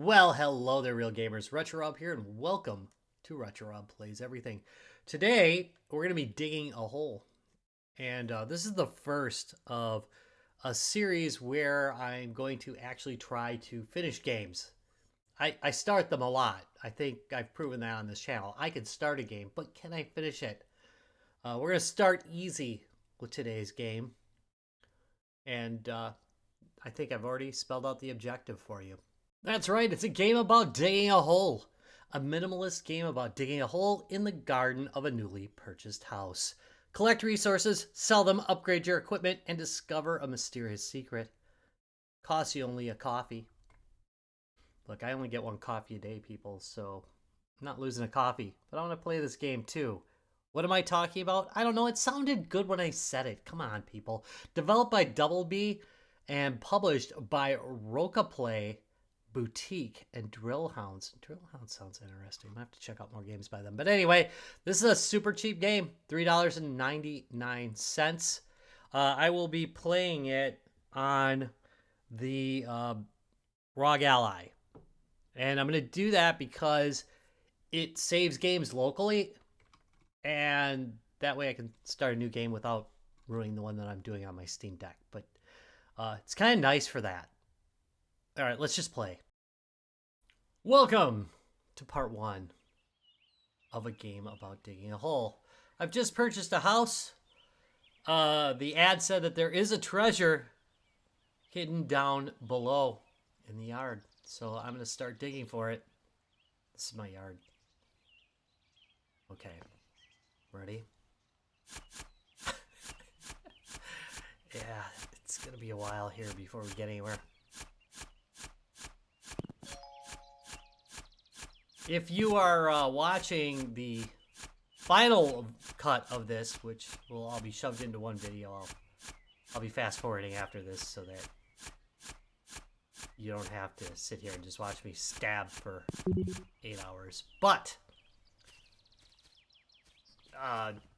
Well, hello there, real gamers. Retro Rob here, and welcome to Retro Rob Plays Everything. Today, we're going to be digging a hole. And this is the first of a series where I'm going to actually try to finish games. I start them a lot. I think I've proven that on this channel. I can start a game, but can I finish it? We're going to start easy with today's game. And I think I've already spelled out the objective for you. That's right, it's a game about digging a hole. A minimalist game about digging a hole in the garden of a newly purchased house. Collect resources, sell them, upgrade your equipment, and discover a mysterious secret. Costs you only a coffee. Look, I only get one coffee a day, people, so I'm not losing a coffee. But I want to play this game too. What am I talking about? I don't know, it sounded good when I said it. Come on, people. Developed by Double B and published by Rocaplay Boutique and Drill Hounds. Drill Hounds sounds interesting. I have to check out more games by them. But anyway, this is a super cheap game. $3.99. I will be playing it on the ROG Ally. And I'm going to do that because it saves games locally. And that way I can start a new game without ruining the one that I'm doing on my Steam Deck. But it's kind of nice for that. All right, let's just play. Welcome to part one of a game about digging a hole. I've just purchased a house. The ad said that there is a treasure hidden down below in the yard. So I'm going to start digging for it. This is my yard. Okay. Ready? Yeah, it's going to be a while here before we get anywhere. If you are watching the final cut of this, which will all be shoved into one video, I'll be fast forwarding after this so that you don't have to sit here and just watch me stab for 8 hours. But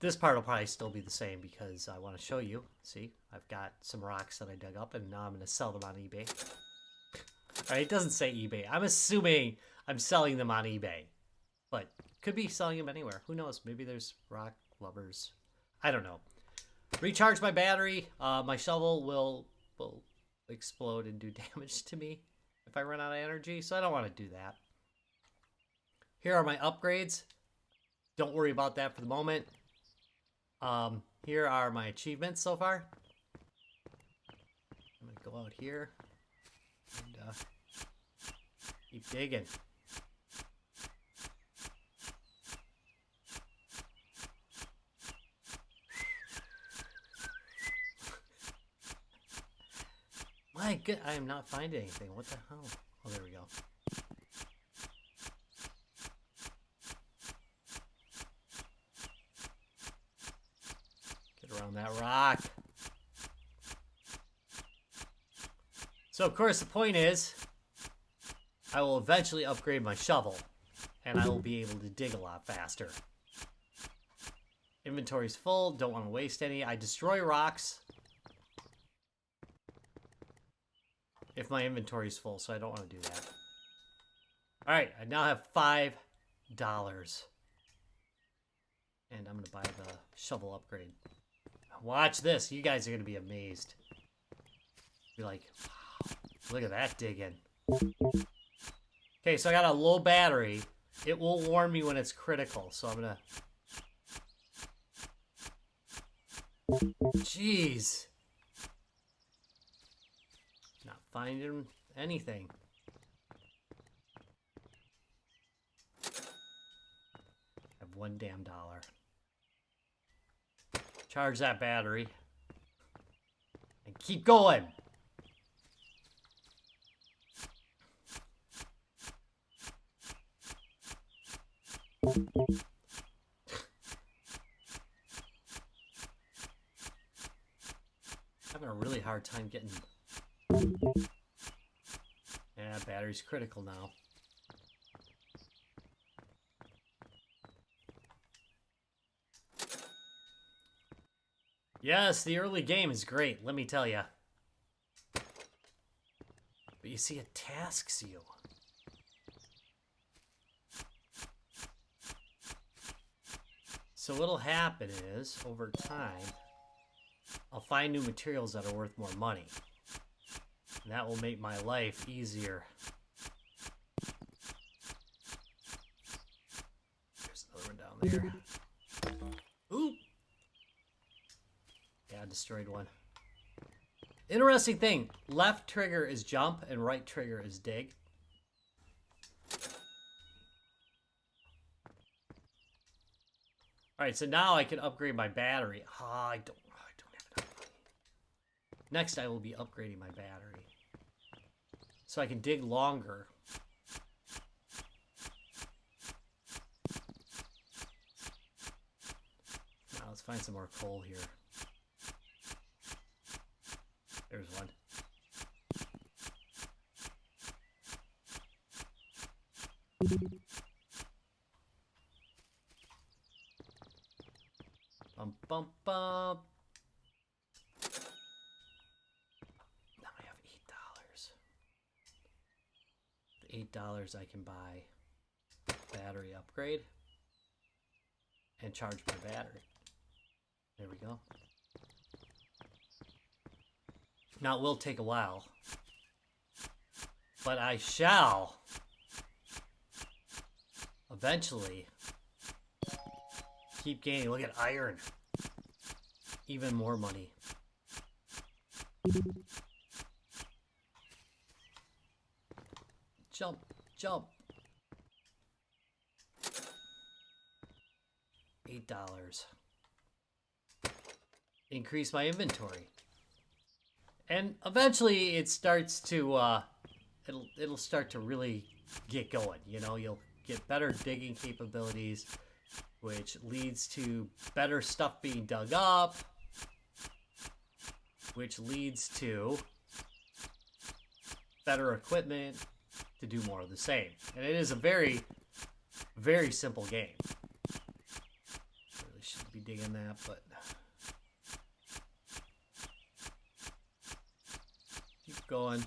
this part will probably still be the same because I want to show you. See, I've got some rocks that I dug up and now I'm going to sell them on eBay. All right, it doesn't say eBay. I'm assuming I'm selling them on eBay, but could be selling them anywhere. Who knows? Maybe there's rock lovers. I don't know. Recharge my battery. My shovel will explode and do damage to me if I run out of energy, so I don't want to do that. Here are my upgrades. Don't worry about that for the moment. Here are my achievements so far. I'm going to go out here and keep digging. My good, I am not finding anything. What the hell? Oh, there we go. Get around that rock. So, of course, the point is, I will eventually upgrade my shovel, and I will be able to dig a lot faster. Inventory's full. Don't want to waste any. I destroy rocks if my inventory is full, so I don't want to do that. All right, I now have $5. And I'm going to buy the shovel upgrade. Watch this. You guys are going to be amazed. Be like, wow, look at that digging. Okay, so I got a low battery. It will warn me when it's critical, so I'm going to... Jeez. Not finding anything. I have $1 damn. Charge that battery. And keep going. Having a really hard time getting... Yeah, battery's critical now. Yes, the early game is great, let me tell you. But you see, it tasks you. So what'll happen is, over time, I'll find new materials that are worth more money. And that will make my life easier. There's another one down there. Ooh! Yeah, I destroyed one. Interesting thing. Left trigger is jump and right trigger is dig. Alright, so now I can upgrade my battery. I don't have enough money. Next, I will be upgrading my battery. So I can dig longer. Now let's find some more coal here. There's one. Bum, bum, bum. Now I have $8. The $8 I can buy battery upgrade and charge my battery. There we go. Now it will take a while, but I shall eventually keep gaining. Look at iron. Even more money. Jump, jump. $8. Increase my inventory. And eventually it starts to, it'll start to really get going. You know, you'll get better digging capabilities, which leads to better stuff being dug up, which leads to better equipment to do more of the same. And it is a very, very simple game. Really shouldn't be digging that, but keep going.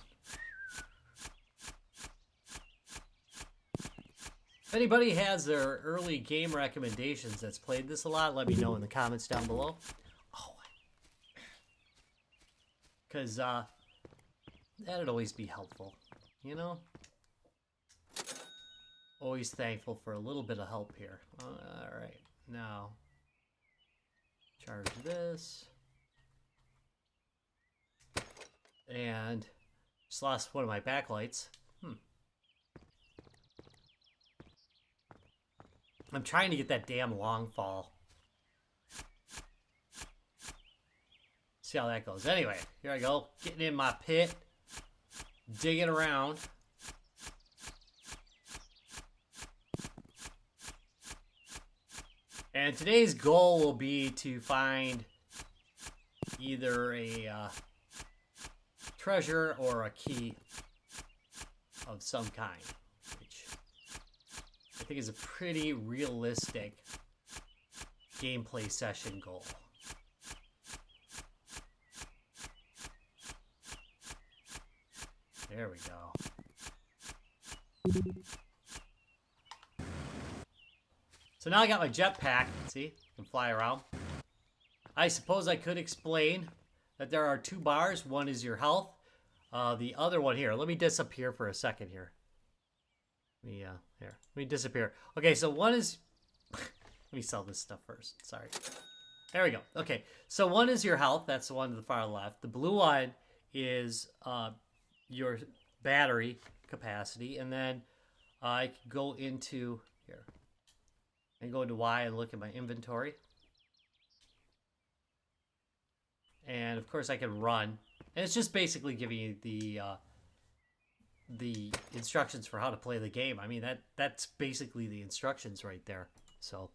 If anybody has their early game recommendations that's played this a lot, let me know in the comments down below. Oh, because that'd always be helpful, you know? Always thankful for a little bit of help here. All right, now charge this. And just lost one of my backlights. I'm trying to get that damn long fall. See how that goes. Anyway, here I go. Getting in my pit. Digging around. And today's goal will be to find either a treasure or a key of some kind, which I think is a pretty realistic gameplay session goal. There we go. So now I got my jetpack. See, I can fly around. I suppose I could explain that there are two bars. One is your health. The other one here. Let me disappear for a second here. Here. Let me disappear. Okay, so one is... Let me sell this stuff first. Sorry. There we go. Okay, so one is your health. That's the one to the far left. The blue one is your battery capacity. And then I can go into... Here. And go into Y and look at my inventory. And of course I can run. And it's just basically giving you the instructions for how to play the game. I mean, that's basically the instructions right there. So,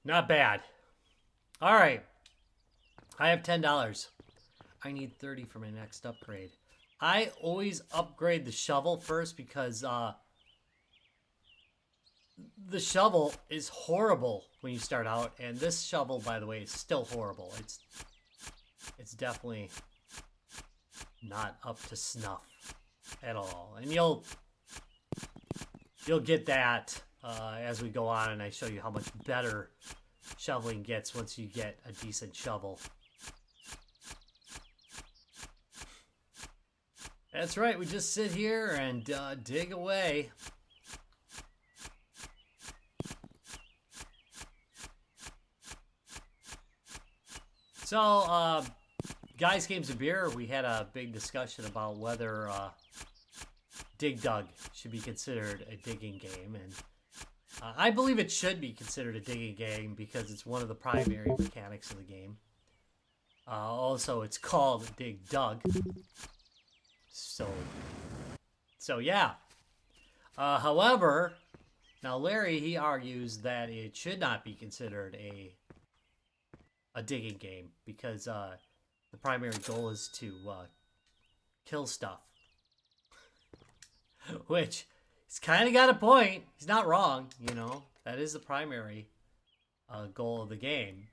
not bad. All right. I have $10. I need 30 for my next upgrade. I always upgrade the shovel first because the shovel is horrible when you start out, and this shovel, by the way, is still horrible. It's definitely not up to snuff at all, and you'll get that as we go on, and I show you how much better shoveling gets once you get a decent shovel. That's right, we just sit here and dig away. So, Guys Games of Beer, we had a big discussion about whether Dig Dug should be considered a digging game, and I believe it should be considered a digging game because it's one of the primary mechanics of the game. Also, it's called Dig Dug. So yeah. However, now Larry, he argues that it should not be considered a digging game because the primary goal is to kill stuff. Which, he's kind of got a point. He's not wrong, you know. That is the primary goal of the game.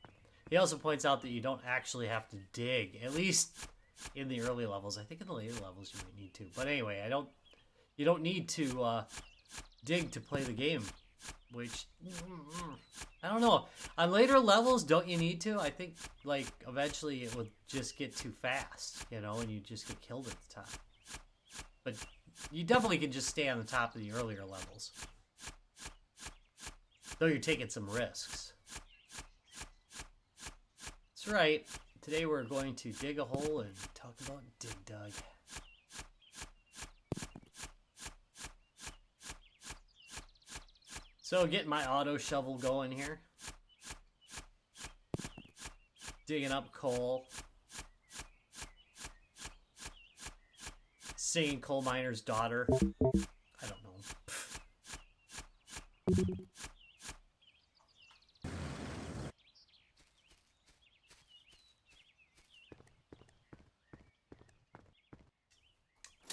He also points out that you don't actually have to dig, at least in the early levels. I think in the later levels you might need to. But anyway, you don't need to dig to play the game, which I don't know. On later levels, don't you need to? I think like eventually it would just get too fast, you know, and you just get killed at the top. But you definitely can just stay on the top of the earlier levels, though you're taking some risks. That's right. Today we're going to dig a hole and talk about Dig Dug. So getting my auto shovel going here. Digging up coal. Singing Coal Miner's Daughter. I don't know.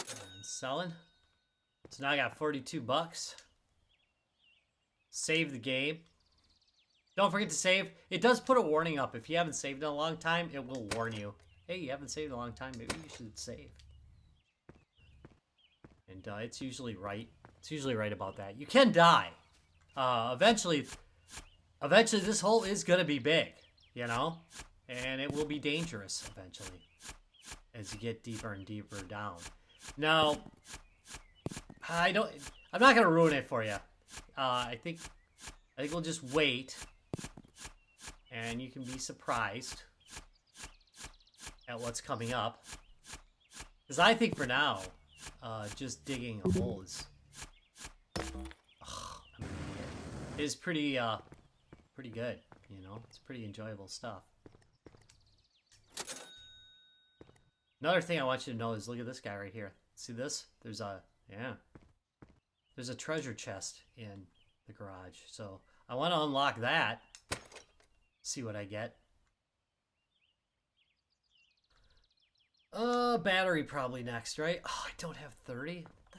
And selling. So now I got 42 bucks. Save the game. Don't forget to save. It does put a warning up. If you haven't saved in a long time, it will warn you. Hey, you haven't saved in a long time. Maybe you should save. And it's usually right. It's usually right about that. You can die. Eventually this hole is going to be big, you know? And it will be dangerous eventually as you get deeper and deeper down. Now, I'm not going to ruin it for you. I think we'll just wait, and you can be surprised at what's coming up. Because I think for now, just digging a hole is pretty good. You know, it's pretty enjoyable stuff. Another thing I want you to know is look at this guy right here. See this? There's a treasure chest in the garage. So I want to unlock that. See what I get. Battery probably next, right? Oh, I don't have 30? What the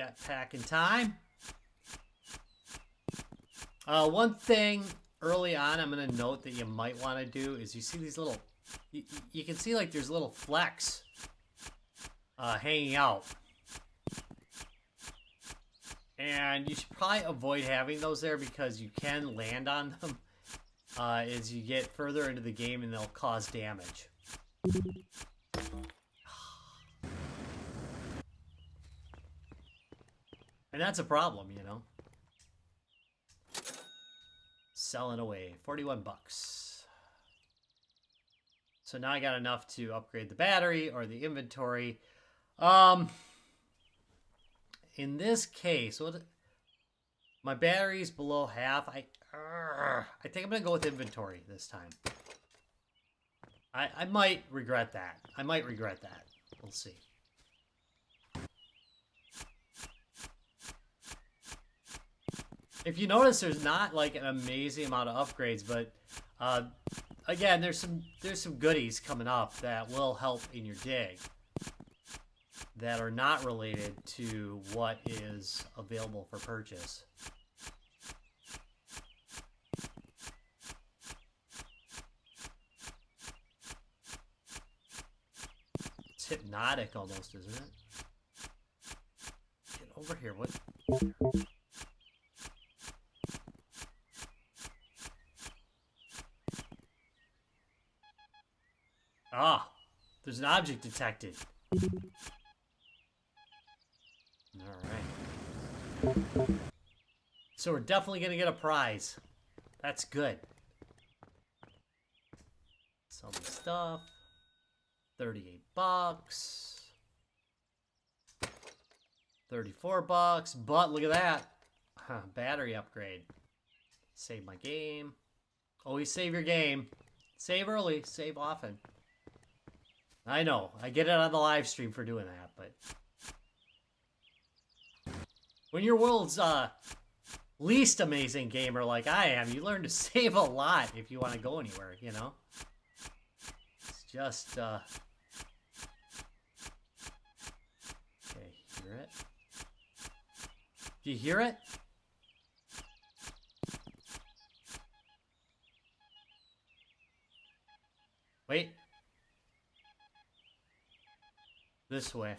heck? Jetpack in time. One thing early on I'm going to note that you might want to do is you see these little... You can see like there's little flecks hanging out. And you should probably avoid having those there because you can land on them as you get further into the game and they'll cause damage. And that's a problem, you know. Selling away. 41 bucks. So now I got enough to upgrade the battery or the inventory. In this case, my battery's below half. I think I'm gonna go with inventory this time. I might regret that. We'll see. If you notice, there's not like an amazing amount of upgrades, but again, there's some goodies coming up that will help in your dig that are not related to what is available for purchase. It's hypnotic almost, isn't it? Get over here. What? Ah, there's an object detected. All right. So we're definitely gonna get a prize. That's good. Sell the stuff. 38 bucks. 34 bucks. But look at that. Huh, battery upgrade. Save my game. Always save your game. Save early, save often. I know, I get it on the live stream for doing that, but when you're world's least amazing gamer like I am, you learn to save a lot if you want to go anywhere, you know? It's just, okay, hear it? Do you hear it? Wait. This way.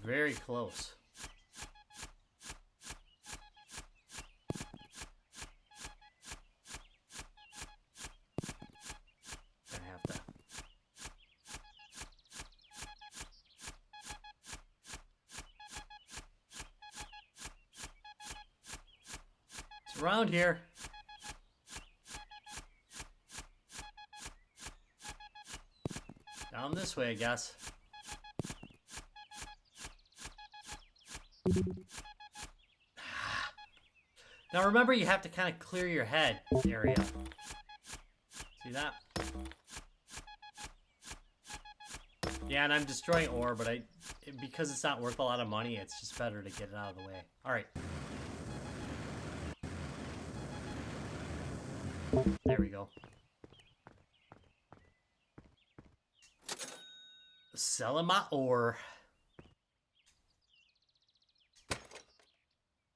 Very close. Gonna have to. It's around here. Down this way, I guess. Now remember, you have to kind of clear your head area. See that? Yeah, and I'm destroying ore, but because it's not worth a lot of money, it's just better to get it out of the way. All right. There we go. Selling my ore.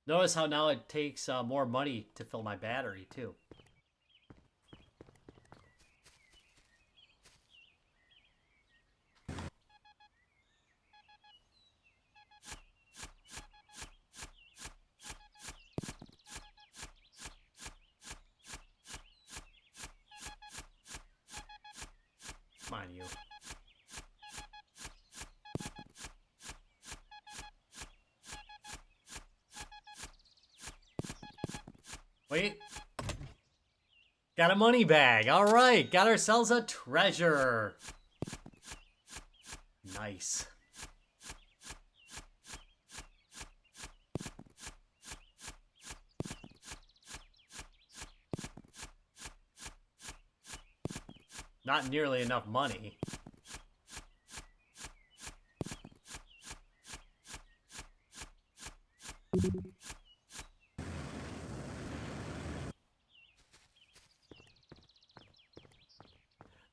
Notice how now it takes more money to fill my battery, too. Come on, you. Wait. Got a money bag. All right. Got ourselves a treasure. Nice. Not nearly enough money.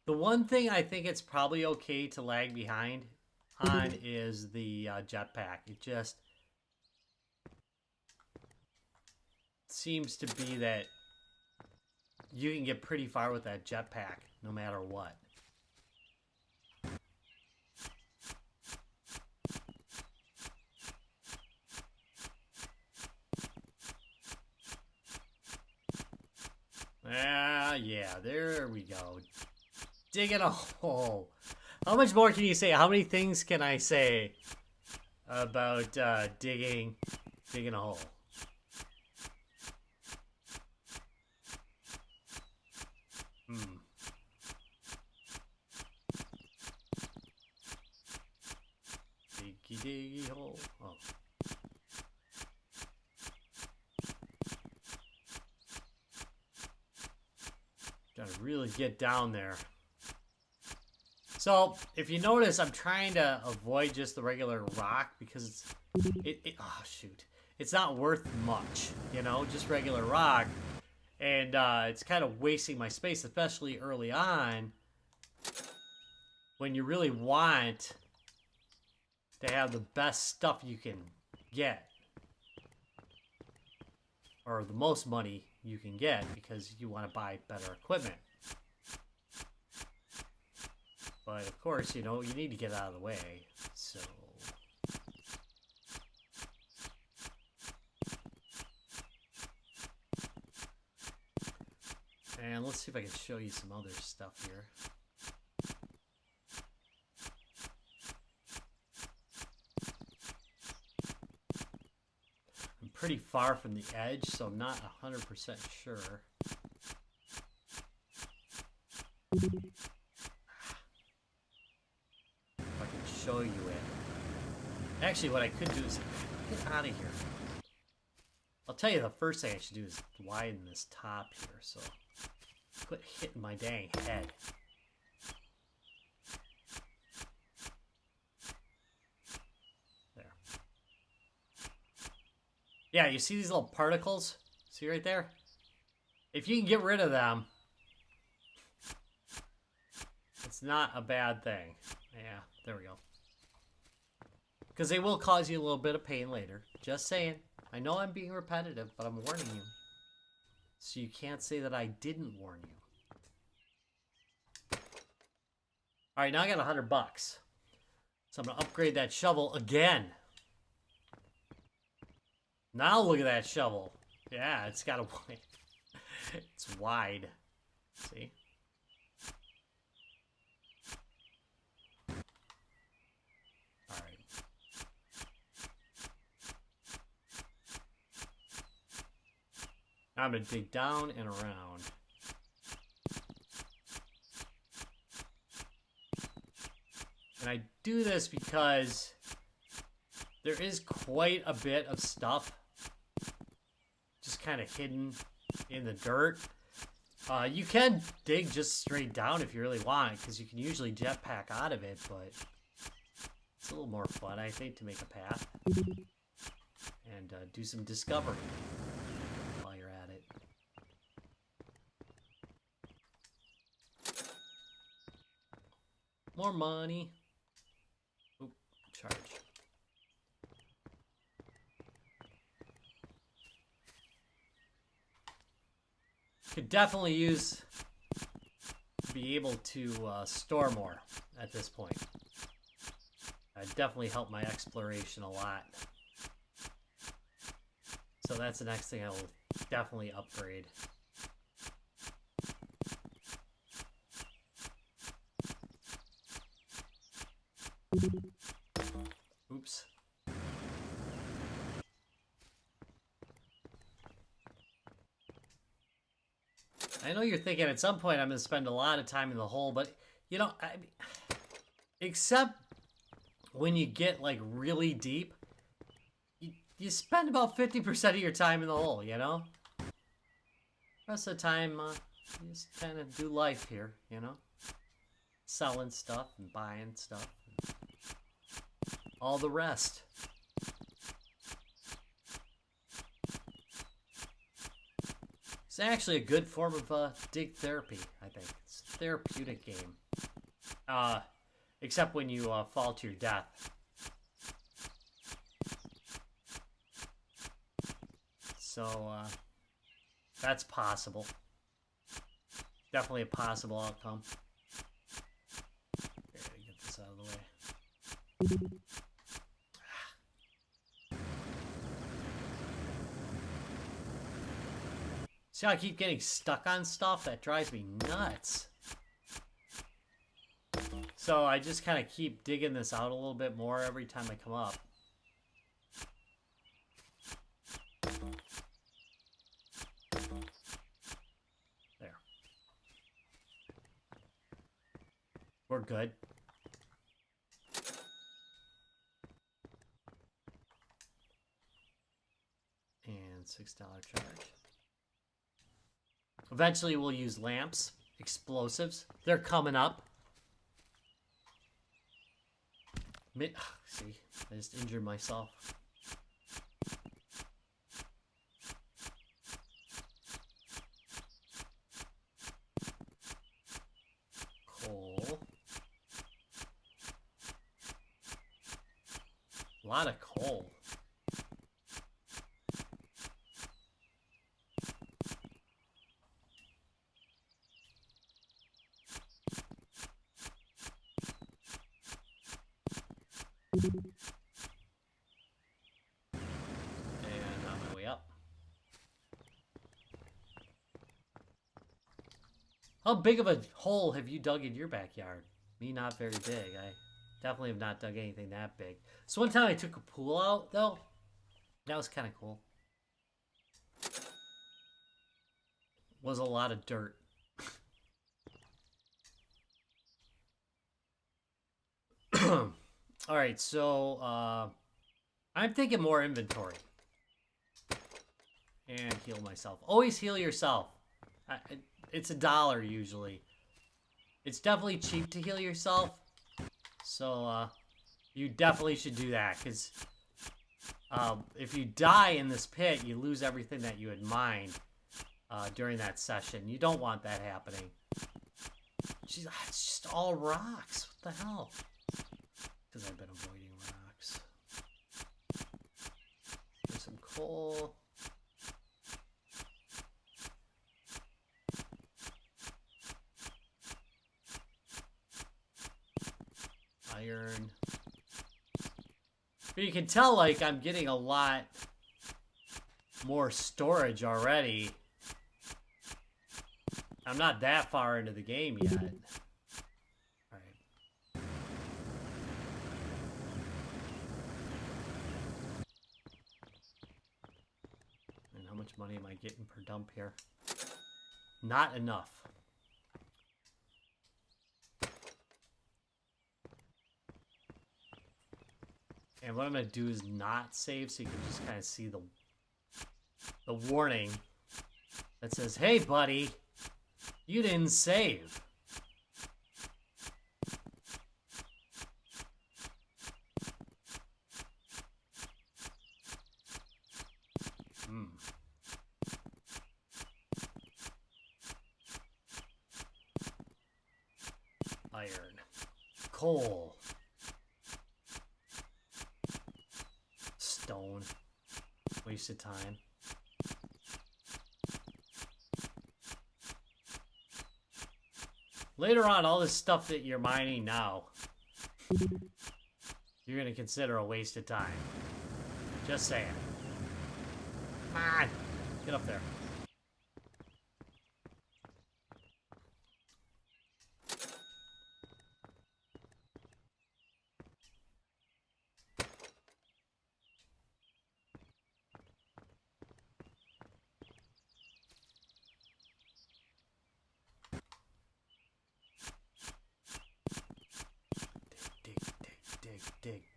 The one thing I think it's probably okay to lag behind on is the jetpack. It just seems to be that you can get pretty far with that jetpack no matter what. Yeah, there we go. Digging a hole. How much more can you say? How many things can I say about digging a hole? Diggy hole. Oh. Gotta really get down there. So, if you notice, I'm trying to avoid just the regular rock because oh shoot. It's not worth much, you know, just regular rock. And it's kind of wasting my space, especially early on when you really want to have the best stuff you can get. Or the most money you can get because you want to buy better equipment. But of course, you know, you need to get out of the way. So... And let's see if I can show you some other stuff here. I'm pretty far from the edge, so I'm not 100% sure. If I can show you it. Actually, what I could do is get out of here. I'll tell you the first thing I should do is widen this top here, so quit hitting my dang head. There. Yeah, you see these little particles? See right there? If you can get rid of them, it's not a bad thing. Yeah, there we go. Because they will cause you a little bit of pain later. Just saying. I know I'm being repetitive, but I'm warning you. So you can't say that I didn't warn you. Alright, now I got $100. So I'm going to upgrade that shovel again. Now look at that shovel. Yeah, it's got a... It's wide. See? Alright. Now I'm going to dig down and around. And I do this because there is quite a bit of stuff just kind of hidden in the dirt. You can dig just straight down if you really want, because you can usually jetpack out of it, but it's a little more fun, I think, to make a path and do some discovery while you're at it. More money. Oop, charge. Could definitely be able to store more at this point. That'd definitely help my exploration a lot. So that's the next thing I will definitely upgrade. Oops. I know you're thinking at some point I'm going to spend a lot of time in the hole, but, you know, except when you get, like, really deep, you spend about 50% of your time in the hole, you know? The rest of the time, you just kind of do life here, you know? Selling stuff and buying stuff. And all the rest. It's actually a good form of dig therapy, I think. It's a therapeutic game. Except when you fall to your death. So, that's possible. Definitely a possible outcome. Okay, get this out of the way. See how I keep getting stuck on stuff? That drives me nuts. So I just kind of keep digging this out a little bit more every time I come up. There. We're good. And $6 charge. Eventually we'll use lamps, explosives. They're coming up. See, I just injured myself. Coal. A lot of coal. And on my way up. How big of a hole have you dug in your backyard? Me, not very big. I definitely have not dug anything that big. So one time I took a pool out, though. That was kind of cool. Was a lot of dirt. Alright, so I'm thinking more inventory. And heal myself. Always heal yourself. It's $1 usually. It's definitely cheap to heal yourself. So you definitely should do that. Because if you die in this pit, you lose everything that you had mined during that session. You don't want that happening. Jeez, it's just all rocks. What the hell? Because I've been avoiding rocks. There's some coal. Iron. But you can tell, like, I'm getting a lot more storage already. I'm not that far into the game yet. Alright. And how much money am I getting per dump here? Not enough. And what I'm going to do is not save so you can just kind of see the warning that says, hey, buddy, you didn't save. Iron. Coal. Stone. Wasted time. Later on, all this stuff that you're mining now, you're going to consider a waste of time. Just saying. Come on. Get up there.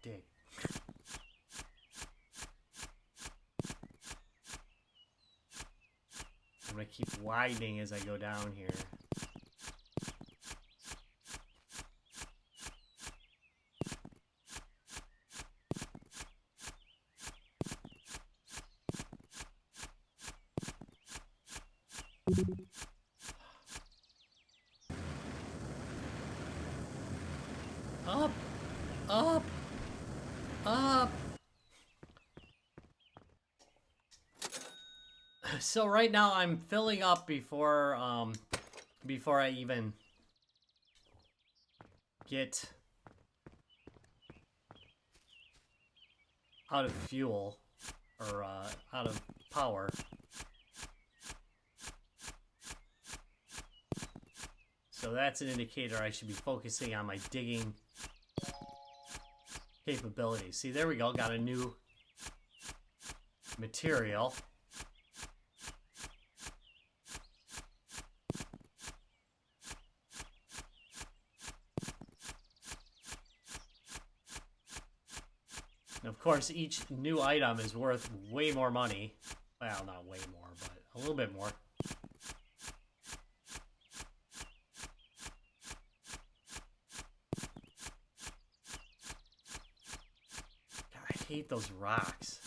Dig. I'm gonna keep widening as I go down here. Up! Up! Up! So right now I'm filling up before I even get out of fuel or out of power. So that's an indicator I should be focusing on my digging capabilities. See, there we go. Got a new material. And of course, each new item is worth way more money. Well, not way more, but a little bit more. I hate those rocks.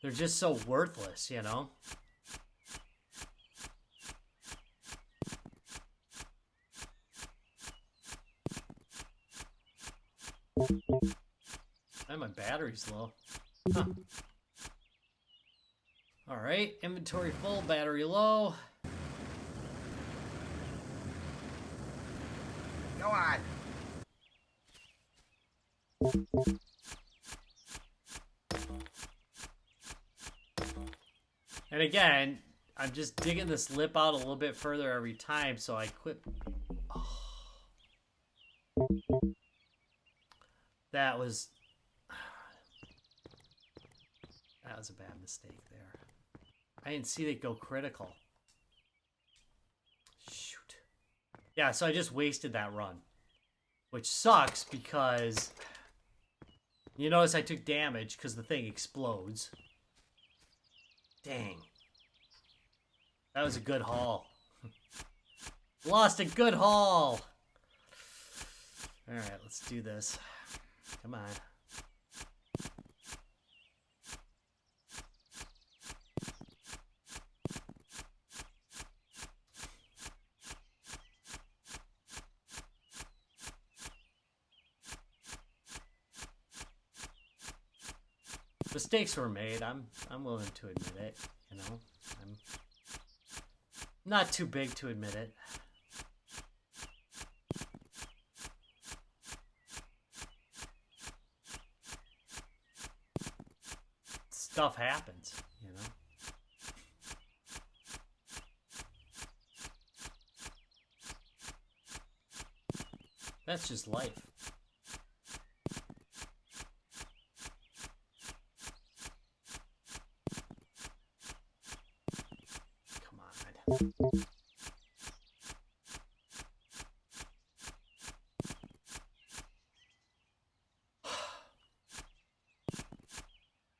They're just so worthless, you know? And my battery's low. Huh. Alright, inventory full, battery low. Go on! And again, I'm just digging this lip out a little bit further every time, so I quit. Oh. That was a bad mistake there. I didn't see it go critical. Shoot. Yeah, so I just wasted that run. Which sucks because you notice I took damage because the thing explodes. Dang. That was a good haul. Lost a good haul. Alright, let's do this. Come on. Mistakes were made. I'm willing to admit it, you know. I'm not too big to admit it. Stuff happens, you know. That's just life. Come on.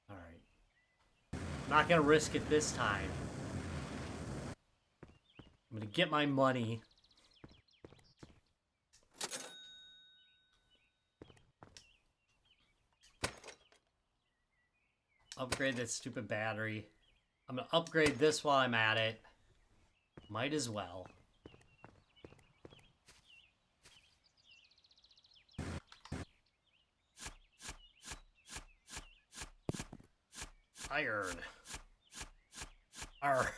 All right. Not gonna risk it this time. I'm gonna get my money. Upgrade that stupid battery. I'm gonna upgrade this while I'm at it. Might as well. Iron. Iron.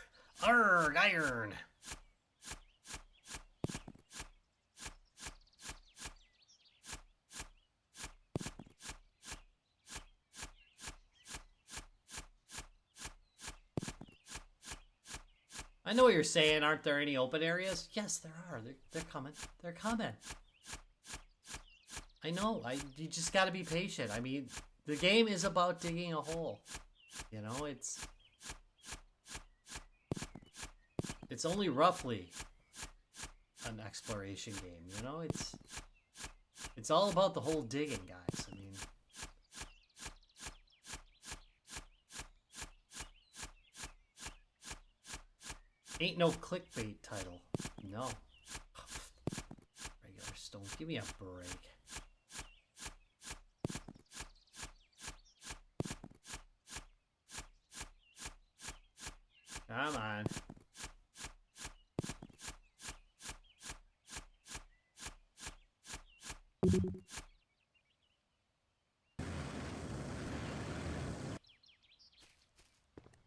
I know what you're saying. Aren't there any open areas? Yes, there are. They're coming. They're coming. I know. You just got to be patient. I mean, the game is about digging a hole. You know, it's only roughly an exploration game. You know, it's all about the whole digging, guys. I mean. Ain't no clickbait title. No. Regular stone. Give me a break. Come on.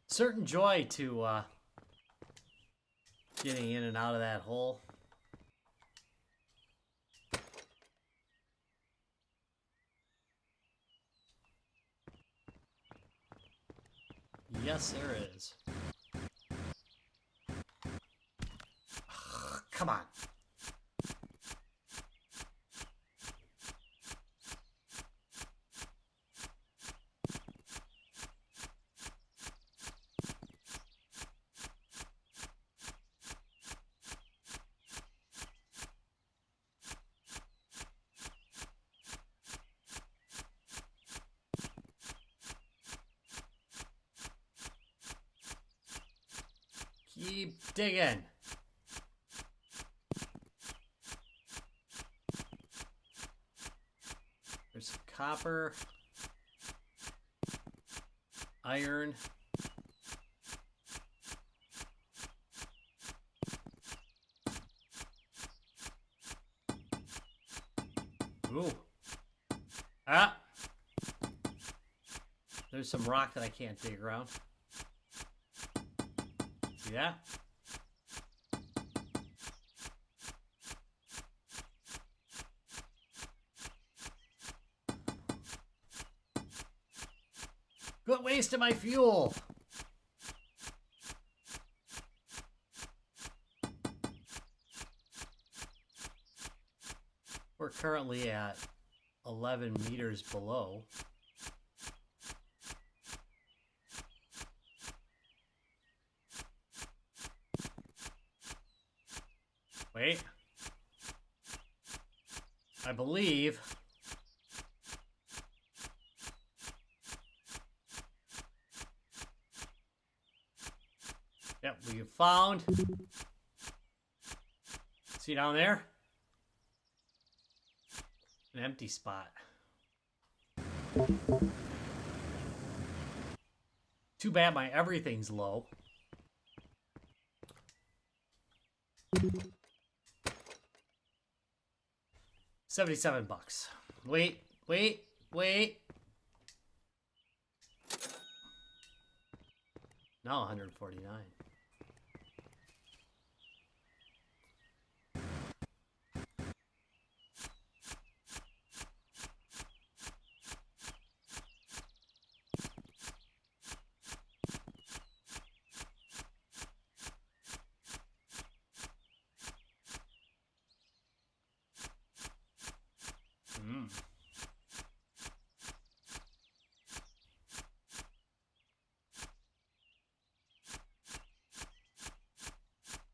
Certain joy to getting in and out of that hole. Yes, there is. Ugh, come on. Keep digging. There's some copper, iron. Ooh. Ah. There's some rock that I can't dig around. See that? Quit wasting my fuel. We're currently at 11 meters below. Wait. I believe. Yep, we have found. See down there? An empty spot. Too bad my everything's low. $77. Wait. No, 149.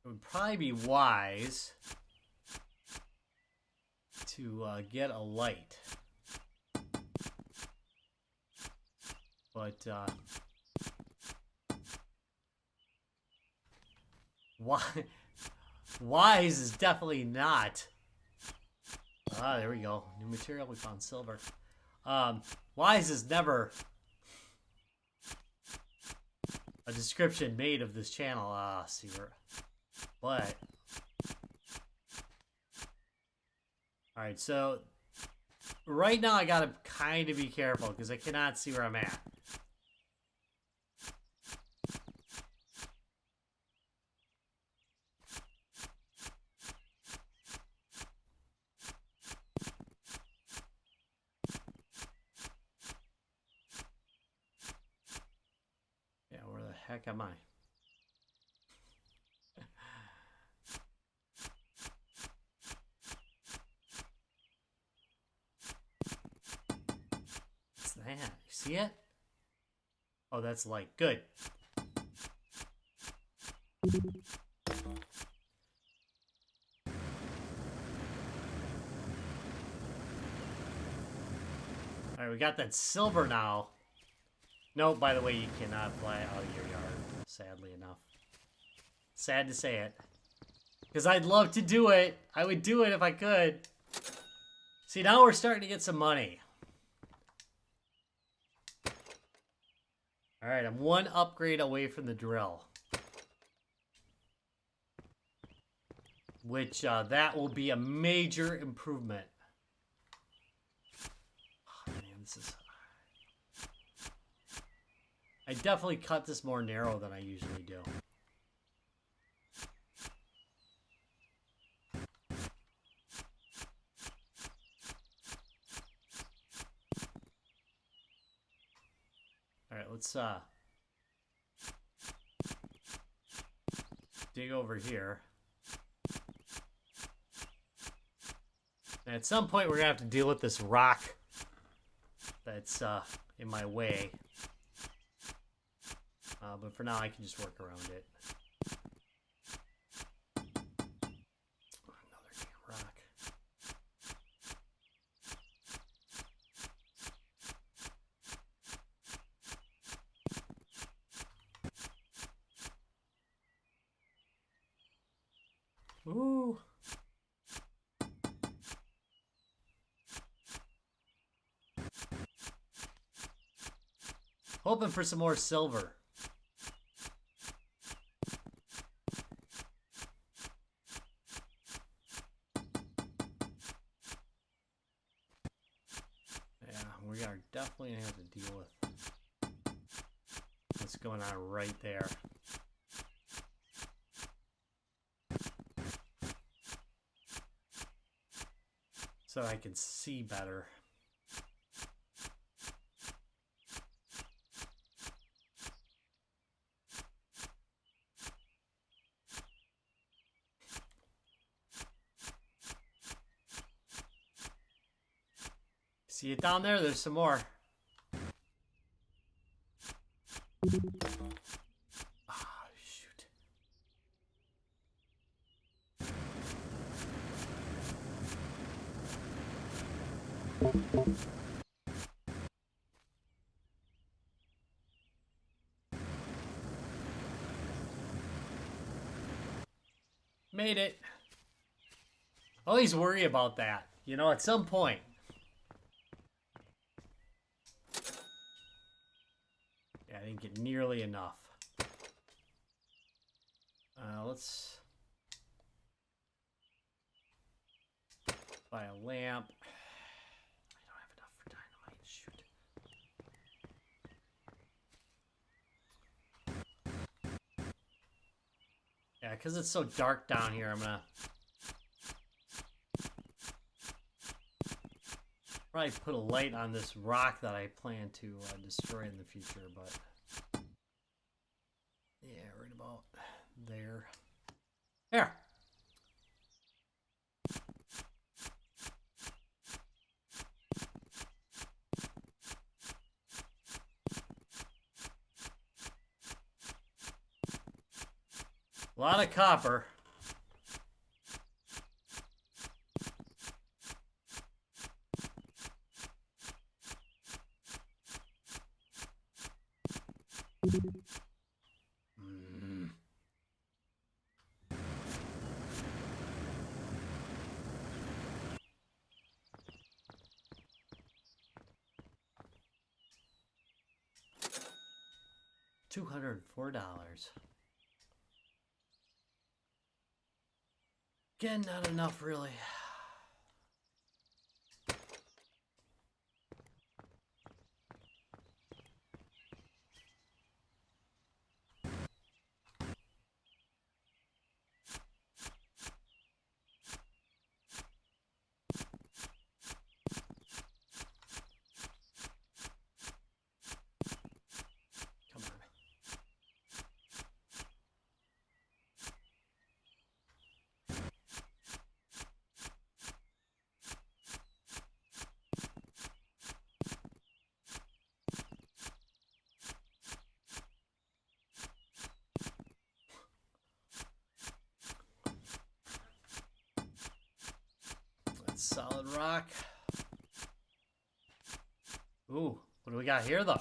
It would probably be wise to get a light. But wise is definitely not. Ah, there we go. New material, we found silver. Wise is never a description made of this channel. See where, but all right. So right now I gotta kind of be careful because I cannot see where I'm at. Heck am I? What's that? You see it? Oh, that's light. Good. Alright, we got that silver now. No, by the way, you cannot fly out of your yard, sadly enough. Sad to say it. Because I'd love to do it. I would do it if I could. See, now we're starting to get some money. Alright, I'm one upgrade away from the drill. Which, that will be a major improvement. Oh, man, this is... I definitely cut this more narrow than I usually do. All right, let's dig over here. And at some point, we're gonna have to deal with this rock that's in my way. But for now, I can just work around it. Another damn rock. Ooh. Hoping for some more silver. We are definitely going to have to deal with what's going on right there. So I can see better. See it down there? There's some more. Ah, shoot. Made it. Always worry about that. You know, at some point. Yeah, I didn't get nearly enough. Let's buy a lamp. I don't have enough for dynamite. Shoot. Yeah, because it's so dark down here, I'm gonna probably put a light on this rock that I plan to destroy in the future, but yeah, right about there. There. A lot of copper. $204. Again, not enough, really. Come on. That's solid rock. Ooh, what do we got here, though?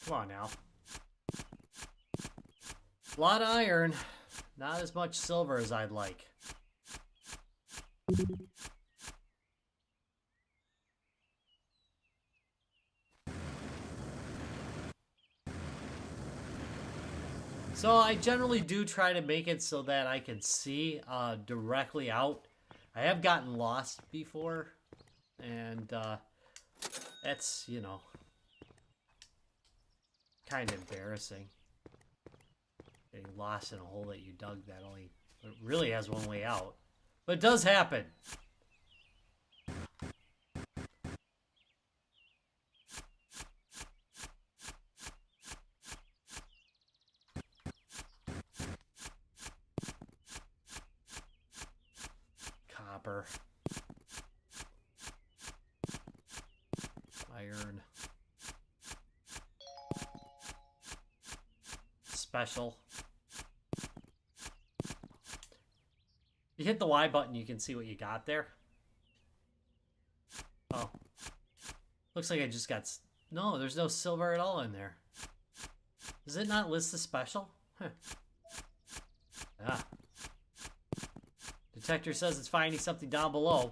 Come on now. A lot of iron, not as much silver as I'd like. So I generally do try to make it so that I can see directly out. I have gotten lost before, and that's, you know, kind of embarrassing. Getting lost in a hole that you dug that only really has one way out. But it does happen. Copper. Iron. Special. You hit the Y button, you can see what you got there. Oh. Looks like I just got... No, there's no silver at all in there. Does it not list the special? Huh. Ah. Detector says it's finding something down below.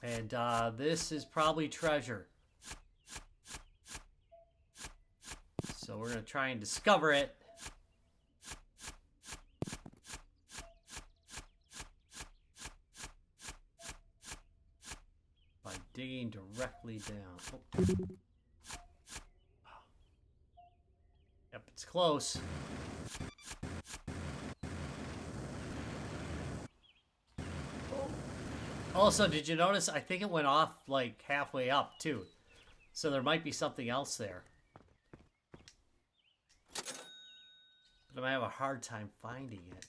And this is probably treasure. So we're going to try and discover it. By digging directly down. Oh. Yep, it's close. Also, did you notice? I think it went off like halfway up too. So there might be something else there. But I might have a hard time finding it.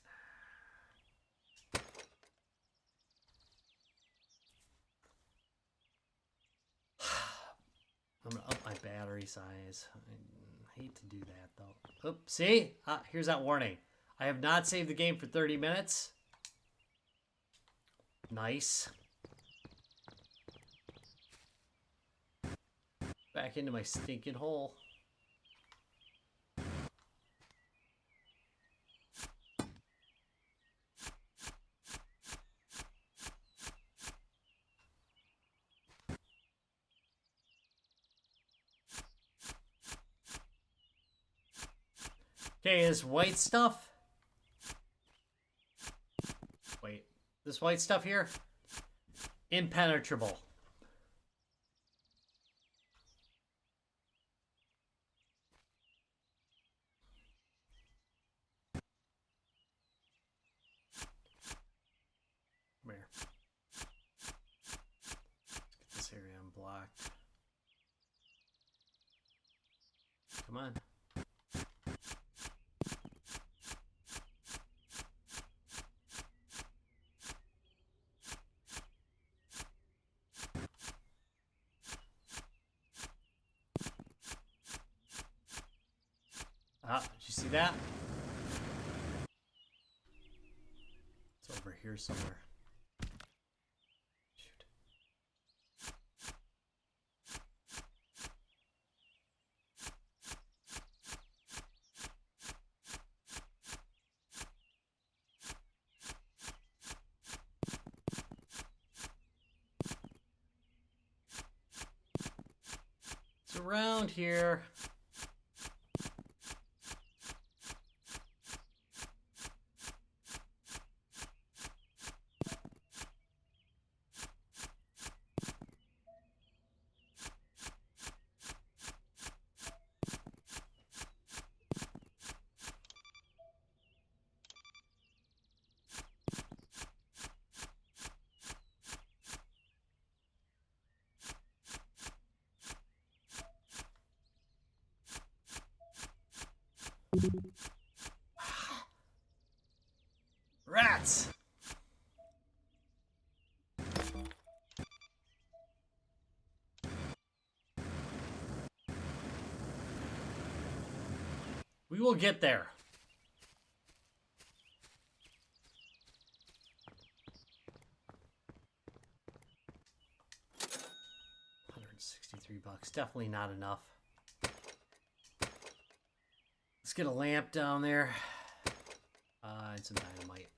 I'm gonna up my battery size. I hate to do that though. Oops, see? Here's that warning. I have not saved the game for 30 minutes. Nice. Back into my stinking hole. Okay, this white stuff. Wait, this white stuff here? Impenetrable. Come here. Let's get this area unblocked. Come on. Did you see that? It's over here somewhere. Shoot. It's around here. Rats! We will get there. $163. Definitely not enough. Let's get a lamp down there. And some dynamite.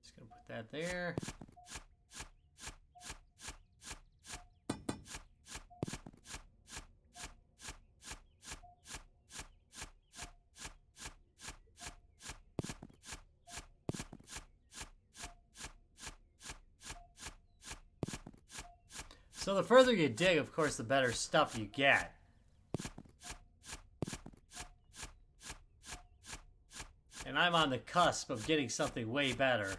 Just gonna put that there. So the further you dig, of course, the better stuff you get. And I'm on the cusp of getting something way better.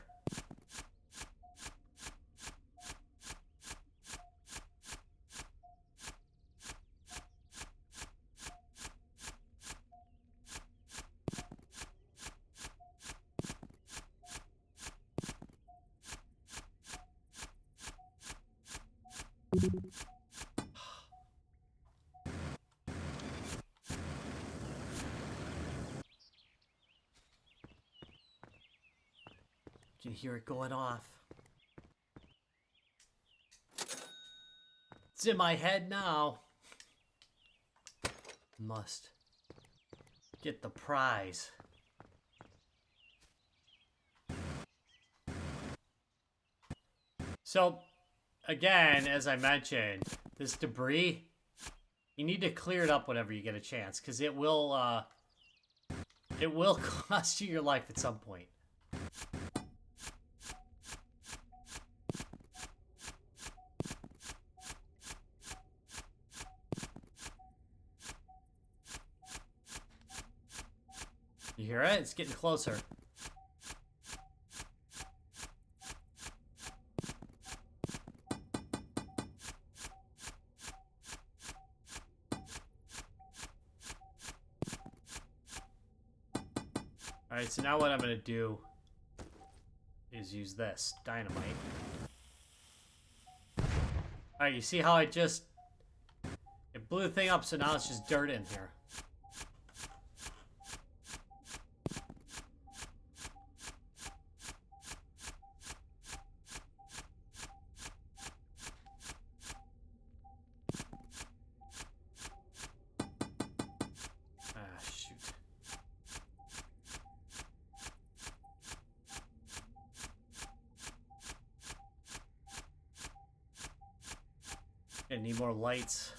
You can hear it going off. It's in my head now. Must get the prize. So, again, as I mentioned, this debris, you need to clear it up whenever you get a chance, because it will cost you your life at some point. You hear it? It's getting closer. Alright, so now what I'm going to do is use this dynamite. Alright, you see how it blew the thing up, so now it's just dirt in here. I need more lights.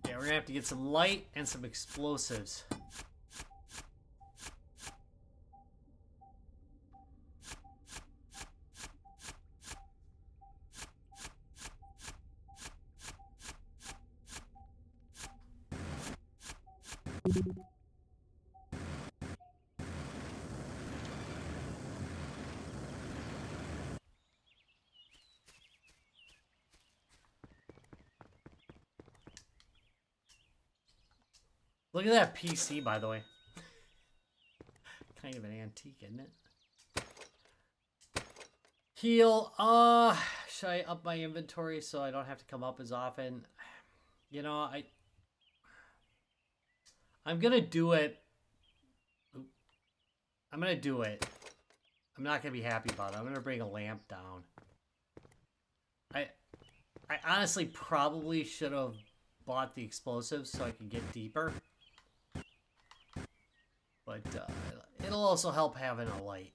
Yeah, we're gonna have to get some light and some explosives. Look at that PC, by the way. Kind of an antique, isn't it? Heal. Should I up my inventory so I don't have to come up as often? You know, I'm gonna do it. I'm gonna do it. I'm not gonna be happy about it. I'm gonna bring a lamp down. I honestly probably should have bought the explosives so I can get deeper. But it'll also help having a light.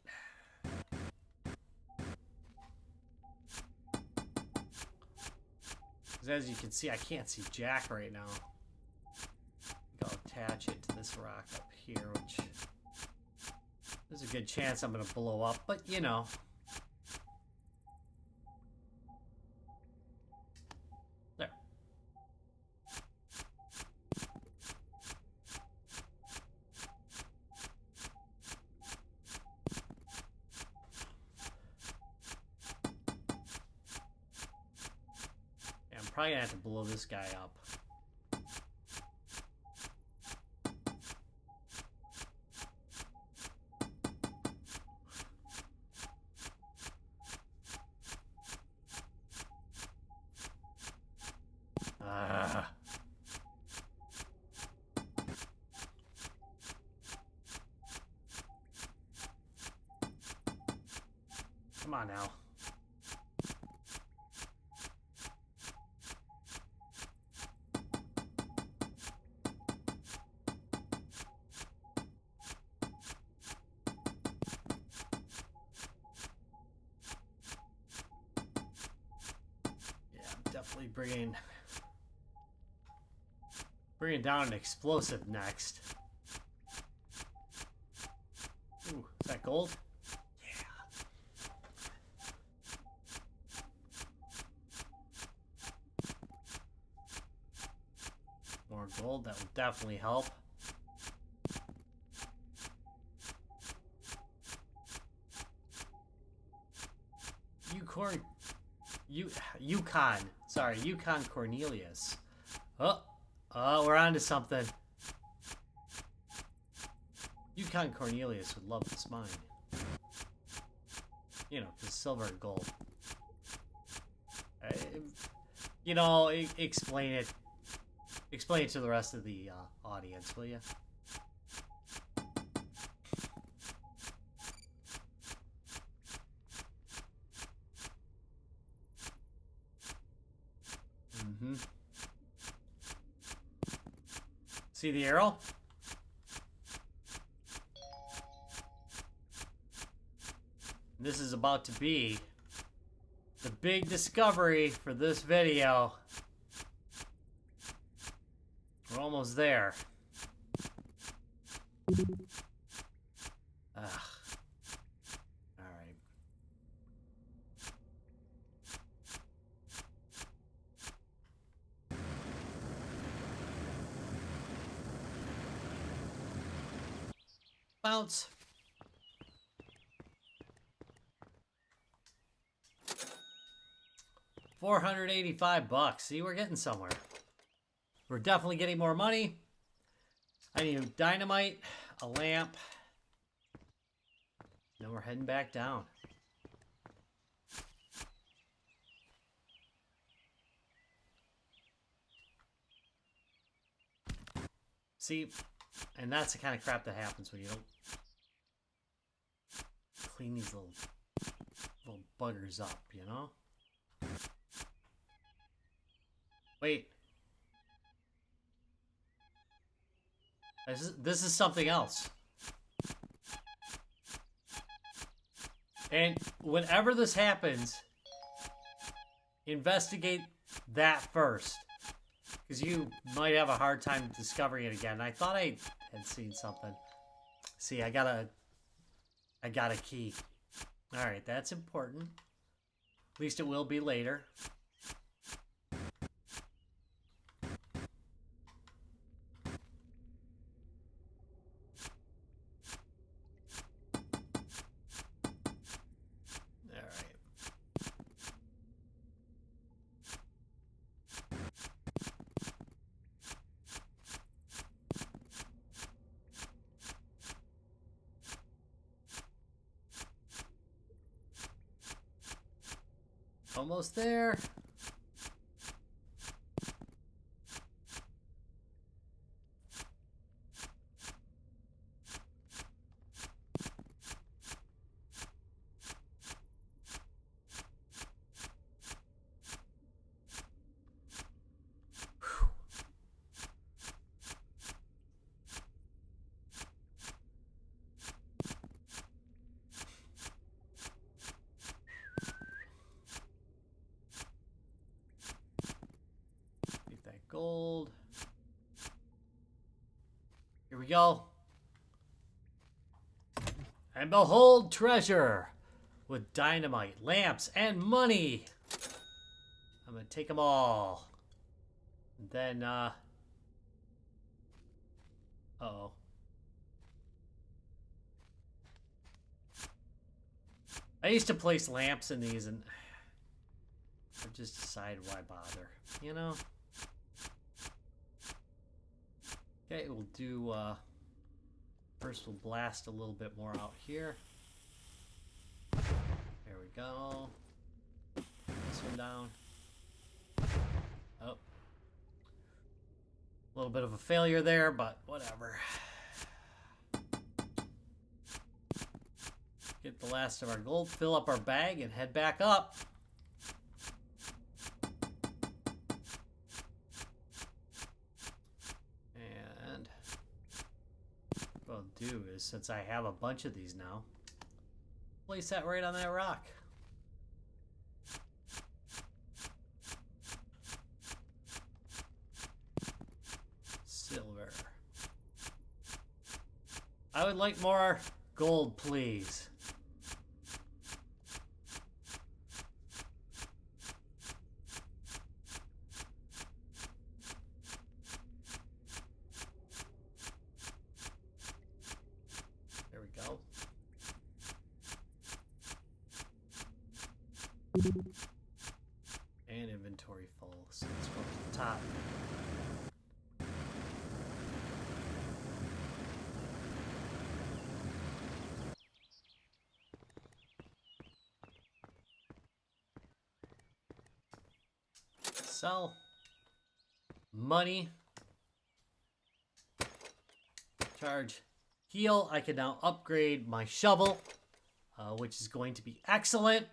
Because as you can see, I can't see jack right now. I'll attach it to this rock up here, which there's a good chance I'm going to blow up, but you know. There. Yeah, I'm probably going to have to blow this guy up. Come on now. Yeah, I'm definitely bringing down an explosive next. Ooh, is that gold? More gold, that would definitely help. Yukon Cornelius. Oh, we're on to something. Yukon Cornelius would love this mine. You know, because silver and gold. You know, explain it. Explain it to the rest of the audience, will you? Mm-hmm. See the arrow? This is about to be the big discovery for this video. We're almost there. Ugh. Alright. Bounce. $485. See, we're getting somewhere. We're definitely getting more money. I need dynamite, a lamp. Then we're heading back down. See, and that's the kind of crap that happens when you don't clean these little buggers up, you know? Wait. This is something else. And whenever this happens, investigate that first. Because you might have a hard time discovering it again. I thought I had seen something. See, I got a key. Alright, that's important. At least it will be later. Almost there. Gold. Here we go. And behold treasure with dynamite, lamps, and money. I'm gonna take them all. And then, uh-oh. I used to place lamps in these and I just decided why bother, you know? Okay, we'll do, first we'll blast a little bit more out here. There we go. This one down. Oh. A little bit of a failure there, but whatever. Get the last of our gold, fill up our bag, and head back up. Do is, since I have a bunch of these now, place that right on that rock. Silver. I would like more gold, please. And inventory full, so let's go to the top. Sell. Money. Charge. Heal. I can now upgrade my shovel, which is going to be excellent.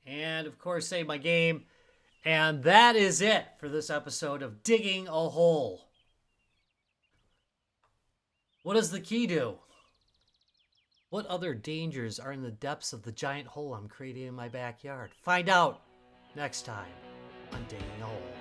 And of course, save my game. And that is it for this episode of Digging a Hole. What does the key do? What other dangers are in the depths of the giant hole I'm creating in my backyard? Find out next time on Digging a Hole.